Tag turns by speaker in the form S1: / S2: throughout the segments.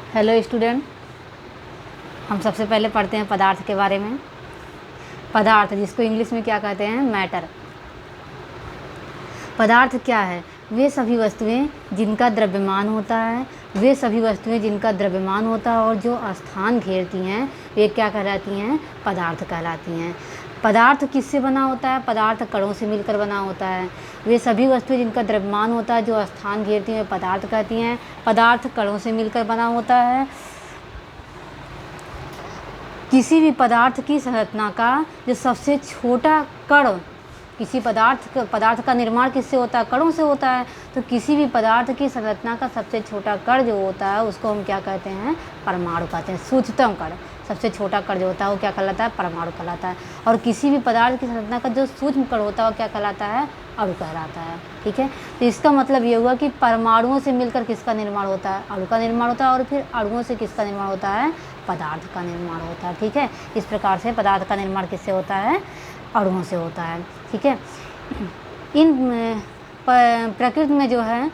S1: Hello student, हम सबसे पहले पढ़ते हैं पदार्थ के बारे में। पदार्थ, जिसको इंग्लिश में क्या कहते हैं, मैटर। पदार्थ क्या है? वे सभी वस्तुएं जिनका द्रव्यमान होता है, वे सभी वस्तुएं जिनका द्रव्यमान होता है और जो स्थान घेरती हैं, वे क्या कहलाती हैं? पदार्थ कहलाती हैं। पदार्थ किससे बना होता है? पदार्थ कणों से मिलकर बना होता है। वे सभी वस्तुएं जिनका द्रव्यमान होता है, जो स्थान घेरती हैं, पदार्थ कहती हैं। पदार्थ कणों से मिलकर बना होता है। किसी भी पदार्थ की संरचना का जो सबसे छोटा कण, किसी पदार्थ का निर्माण किससे होता है? कणों से होता है। तो किसी भी पदार्थ की संरचना का सबसे छोटा कण जो होता है, उसको हम क्या कहते हैं? परमाणु कहते हैं। सूक्ष्मतम कण, सबसे छोटा कण जो होता है वो क्या कहलाता है? परमाणु कहलाता है। और किसी भी पदार्थ की संरचना का जो सूक्ष्म कण होता है वो क्या कहलाता है? अणु कहलाता है। ठीक है, तो इसका मतलब ये हुआ कि परमाणुओं से मिलकर किसका निर्माण होता है? अणु का निर्माण होता है। और फिर अणुओं से किसका निर्माण होता है? पदार्थ का निर्माण होता है। ठीक है, इस प्रकार से पदार्थ का निर्माण किससे होता है? अणुओं से होता है। ठीक है, इन प्रकृति में जो है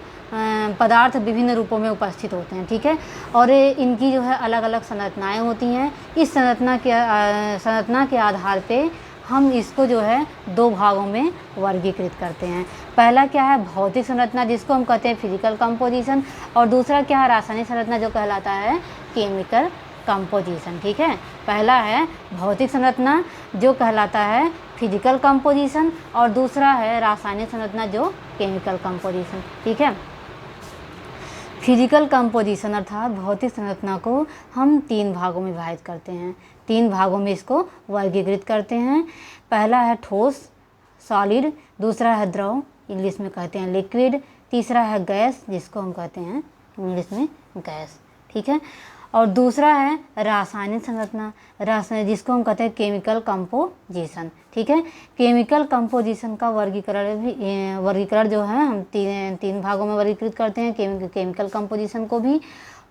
S1: पदार्थ विभिन्न रूपों में उपस्थित होते हैं। ठीक है, और इनकी जो है अलग अलग संरचनाएं होती हैं। इस संरचना के आधार पे हम इसको जो है दो भागों में वर्गीकृत करते हैं। पहला क्या है? भौतिक संरचना, जिसको हम कहते हैं फिजिकल कंपोजिशन। और दूसरा क्या है? रासायनिक संरचना, जो कहलाता है केमिकल कंपोजिशन। ठीक है, पहला है भौतिक संरचना जो कहलाता है फिजिकल कंपोजिशन, और दूसरा है रासायनिक संरचना जो केमिकल कंपोजिशन। ठीक है, फिजिकल कंपोजिशन अर्थात भौतिक संरचना को हम तीन भागों में विभाजित करते हैं। तीन भागों में इसको वर्गीकृत करते हैं। पहला है ठोस, सॉलिड। दूसरा है द्रव, इंग्लिश में कहते हैं लिक्विड। तीसरा है गैस, जिसको हम कहते हैं इंग्लिश में गैस। ठीक है, और दूसरा है रासायनिक संरचना, जिसको हम कहते हैं केमिकल कंपोजिशन। ठीक है, केमिकल कंपोजिशन का वर्गीकरण जो है हम तीन भागों में वर्गीकृत करते हैं केमिकल कंपोजिशन को भी।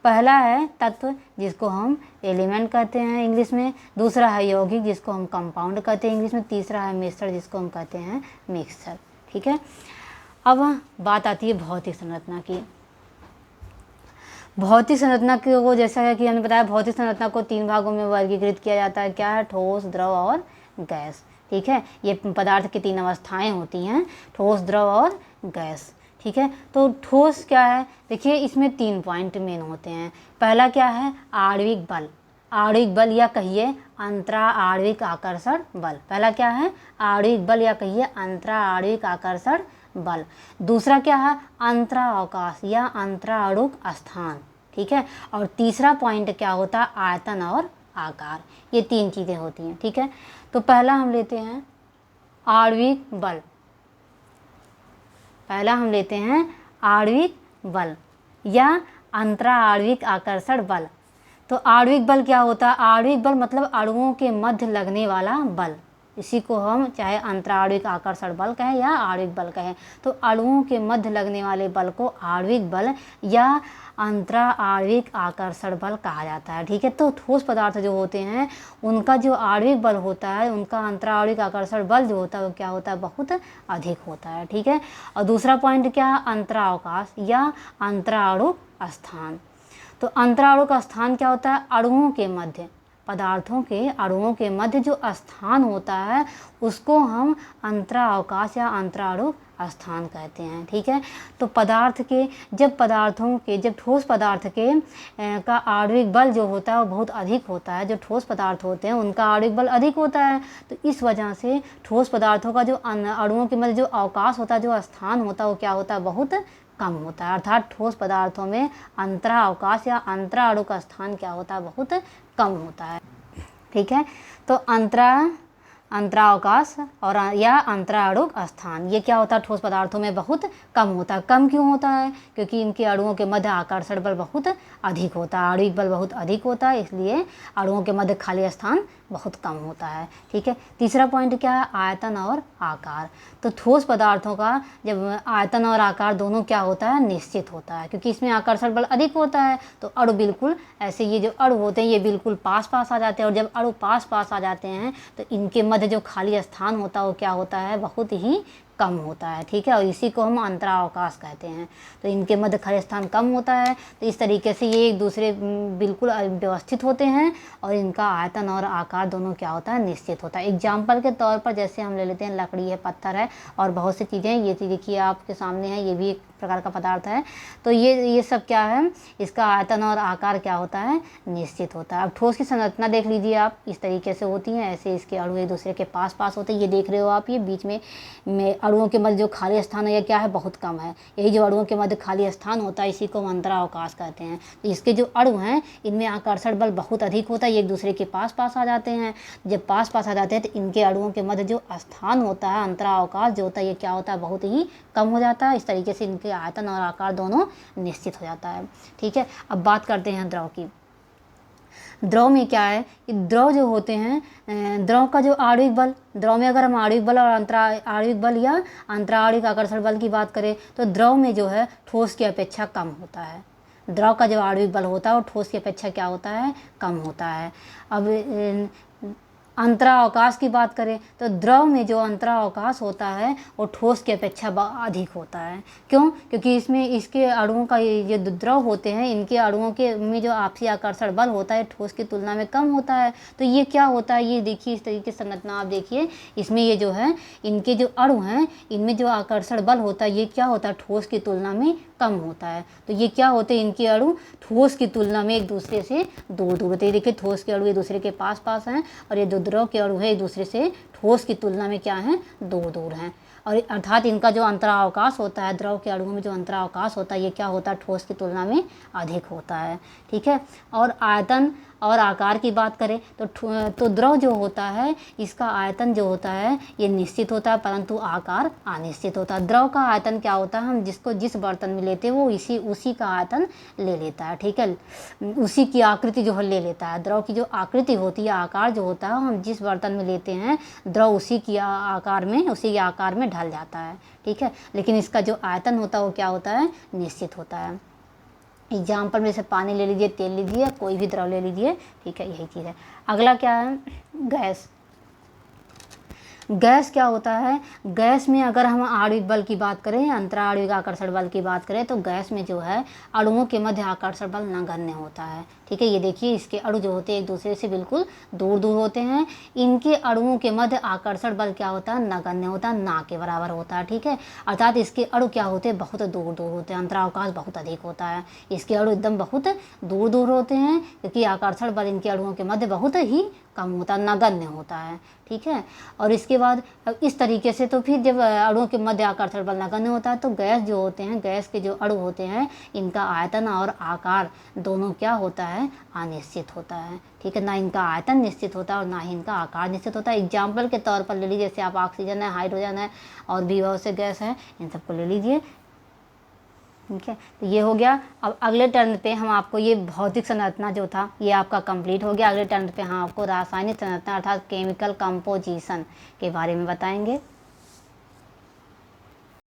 S1: पहला है तत्व, जिसको हम एलिमेंट कहते हैं इंग्लिश में। दूसरा है यौगिक, जिसको हम कंपाउंड कहते हैं इंग्लिश में। तीसरा है मिश्रण, जिसको हम कहते हैं मिक्सचर। ठीक है, अब बात आती है भौतिक संरचना की। भौतिक संरचना को, जैसा कि हमने बताया, भौतिक संरचना को तीन भागों में वर्गीकृत किया जाता है। क्या है? ठोस, द्रव और गैस। ठीक है, ये पदार्थ की तीन अवस्थाएं होती हैं, ठोस, द्रव और गैस। ठीक है, तो ठोस क्या है? देखिए, इसमें तीन पॉइंट मेन होते हैं। पहला क्या है? आणविक बल। आणविक बल या कहिए अंतरा आणविक आकर्षण बल। पहला क्या है? आणविक बल या कहिए अंतरा आणविक आकर्षण बल। दूसरा क्या है? अंतरा अवकाश या अंतराणुक स्थान। ठीक है, और तीसरा पॉइंट क्या होता है? आयतन और आकार। ये तीन चीज़ें होती हैं। ठीक है, तो पहला हम लेते हैं आणविक बल। पहला हम लेते हैं आणविक बल या अंतरा आणविक आकर्षण बल। तो आणविक बल क्या होता है? आणविक बल मतलब अणुओं के मध्य लगने वाला बल। इसी को हम चाहे अंतराणविक आकर्षण बल कहें या आणविक बल कहें। तो अणुओं के मध्य लगने वाले बल को आणविक बल या अंतराणविक आकर्षण बल कहा जाता है। ठीक है, तो ठोस पदार्थ जो होते हैं उनका जो आणविक बल होता है, उनका अंतराणविक आकर्षण बल जो होता है वो क्या होता है? बहुत अधिक होता है। ठीक है, और दूसरा पॉइंट क्या है? अंतरावकाश या अंतराणुक स्थान। तो अंतराणुक स्थान क्या होता है? अणुओं के मध्य, पदार्थों के अणुओं के मध्य जो स्थान होता है उसको हम अंतरावकाश या अंतराणुक स्थान कहते हैं। ठीक है, तो जब ठोस पदार्थ के का आणविक बल जो होता है वो बहुत अधिक होता है। जो ठोस पदार्थ होते हैं उनका आणविक बल अधिक होता है, तो इस वजह से ठोस पदार्थों का जो अणुओं के मध्य जो अवकाश होता है, जो स्थान होता है, वो क्या होता है? बहुत कम होता है। अर्थात ठोस पदार्थों में अंतरावकाश या अंतराणुक स्थान क्या होता है? बहुत कम होता है। ठीक है, तो अंतरावकाश और या अंतराणुक स्थान ये क्या होता है? ठोस पदार्थों में बहुत कम होता है। कम क्यों होता है? क्योंकि इनके अणुओं के मध्य आकर्षण बल बहुत अधिक होता है, आणविक बल बहुत अधिक होता है, इसलिए अणुओं के मध्य खाली स्थान बहुत कम होता है। ठीक है, तीसरा पॉइंट क्या है? आयतन और आकार। तो ठोस पदार्थों का जब आयतन और आकार दोनों क्या होता है? निश्चित होता है, क्योंकि इसमें आकर्षण बल अधिक होता है। तो अणु बिल्कुल ऐसे, ये जो अणु होते हैं ये बिल्कुल पास पास आ जाते हैं, और जब अणु पास पास आ जाते हैं तो इनके मध्य जो खाली स्थान होता है वो क्या होता है? बहुत ही कम होता है, ठीक है, और इसी को हम अंतरावकाश कहते हैं। तो इनके मध्य खरे स्थान कम होता है, तो इस तरीके से ये एक दूसरे बिल्कुल व्यवस्थित होते हैं और इनका आयतन और आकार दोनों क्या होता है, निश्चित होता है। एग्जाम्पल के तौर पर जैसे हम ले लेते हैं लकड़ी है, पत्थर है और बहुत सी चीज़ें, ये चीज़ देखिए आपके सामने है, ये भी एक प्रकार का पदार्थ है। तो ये सब क्या है, इसका आयतन और आकार क्या होता है, निश्चित होता है। अब ठोस की संरचना देख लीजिए आप, इस तरीके से होती हैं, ऐसे इसके अणु एक दूसरे के पास पास होते हैं। ये देख रहे हो आप, ये बीच में अणुओं के मध्य जो खाली स्थान है ये क्या है, बहुत कम है। यही जो अणुओं के मध्य खाली स्थान होता है इसी को हम अंतरावकाश कहते हैं। तो इसके जो अणु हैं इनमें आकर्षण बल बहुत अधिक होता है, ये एक दूसरे के पास पास आ जाते हैं। जब पास पास आ जाते हैं तो इनके अणुओं के मध्य जो स्थान होता है, अंतरावकाश जो होता है, ये क्या होता है, बहुत ही कम हो जाता है। इस तरीके से इनके आयतन और आकार दोनों निश्चित हो जाता है, ठीक है। अब बात करते हैं द्रव की। द्रव में क्या है कि द्रव जो होते हैं, द्रव का जो आणविक बल, द्रव में अगर हम आणविक बल और आणविक बल या अंतराणविक आकर्षण बल की बात करें तो द्रव में जो है ठोस की अपेक्षा कम होता है। द्रव का जो आणविक बल होता है वो ठोस की अपेक्षा क्या होता है, कम होता है। अब अंतरावकाश की बात करें तो द्रव में जो अंतरावकाश होता है वो ठोस की अपेक्षा अधिक होता है। क्यों? क्योंकि इसमें इसके अणुओं का ये जो द्रव होते हैं इनके अणुओं के में जो आपसी आकर्षण बल होता है ठोस की तुलना में कम होता है। तो ये क्या होता है, ये देखिए इस तरीके से संरचना आप देखिए, इसमें ये जो है इनके जो अणु हैं इनमें जो आकर्षण बल होता है ये क्या होता है, ठोस की तुलना में कम होता है। तो ये क्या होते हैं, इनके अणु ठोस की तुलना में एक दूसरे से दूर दूर होते हैं। देखिए ठोस के अणु एक दूसरे के पास पास हैं और ये जो द्रव के अणु है एक दूसरे से ठोस की तुलना में क्या है, दूर दूर हैं। और अर्थात इनका जो अंतरावकाश होता है, द्रव के अणुओं में जो अंतरावकाश होता है ये क्या होता है, ठोस की तुलना में अधिक होता है, ठीक है। और आयतन और आकार की बात करें तो द्रव जो होता है इसका आयतन जो होता है ये निश्चित होता है परंतु आकार अनिश्चित होता है। द्रव का आयतन क्या होता है, हम जिसको जिस बर्तन में लेते हैं वो उसी का आयतन ले लेता है, ठीक है, उसी की आकृति जो है ले लेता है। द्रव की जो आकृति होती है, आकार जो होता है, हम जिस बर्तन में लेते हैं द्रव उसी के आकार में ढल जाता है, ठीक है। लेकिन इसका जो आयतन होता है वो क्या होता है, निश्चित होता है। एग्जाम्पल में जैसे पानी ले लीजिए, तेल लीजिए, कोई भी द्रव ले लीजिए, ठीक है, यही चीज़ है। अगला क्या है, गैस। गैस क्या होता है, गैस में अगर हम आणविक बल की बात करें, अंतराणविक आकर्षण बल की बात करें तो गैस में जो है अणुओं के मध्य आकर्षण बल नगण्य होता है, ठीक है। ये देखिए इसके अणु जो होते हैं एक दूसरे से बिल्कुल दूर दूर होते हैं। इनके अणुओं के मध्य आकर्षण बल क्या होता है, नगण्य होता है, ना के बराबर होता है, ठीक है। अर्थात इसके अणु क्या होते हैं, बहुत दूर दूर होते हैं, अंतरावकाश बहुत अधिक होता है। इसके अणु एकदम बहुत दूर दूर होते हैं क्योंकि आकर्षण बल इनके अणुओं के मध्य बहुत ही कम होता है, नगण्य होता है, ठीक है। और इसके बाद इस तरीके से तो फिर जब अणुओं के मध्य आकर्षण बल नगण्य होता है तो गैस जो होते हैं, गैस के जो अणु होते हैं इनका आयतन और आकार दोनों क्या होता है, अनिश्चित होता है, ठीक है। ना इनका आयतन निश्चित होता है और ना ही इनका आकार निश्चित होता है। एग्जाम्पल के तौर पर ले लीजिए, जैसे आप ऑक्सीजन है, हाइड्रोजन है और भी बहुत से गैस हैं, इन सबको ले लीजिए, ठीक है। तो ये हो गया। अब अगले टर्न पे हम आपको ये भौतिक संरचना जो था ये आपका कंप्लीट हो गया। अगले टर्न पे हम आपको रासायनिक संरचना अर्थात केमिकल कंपोजिशन के बारे में बताएंगे।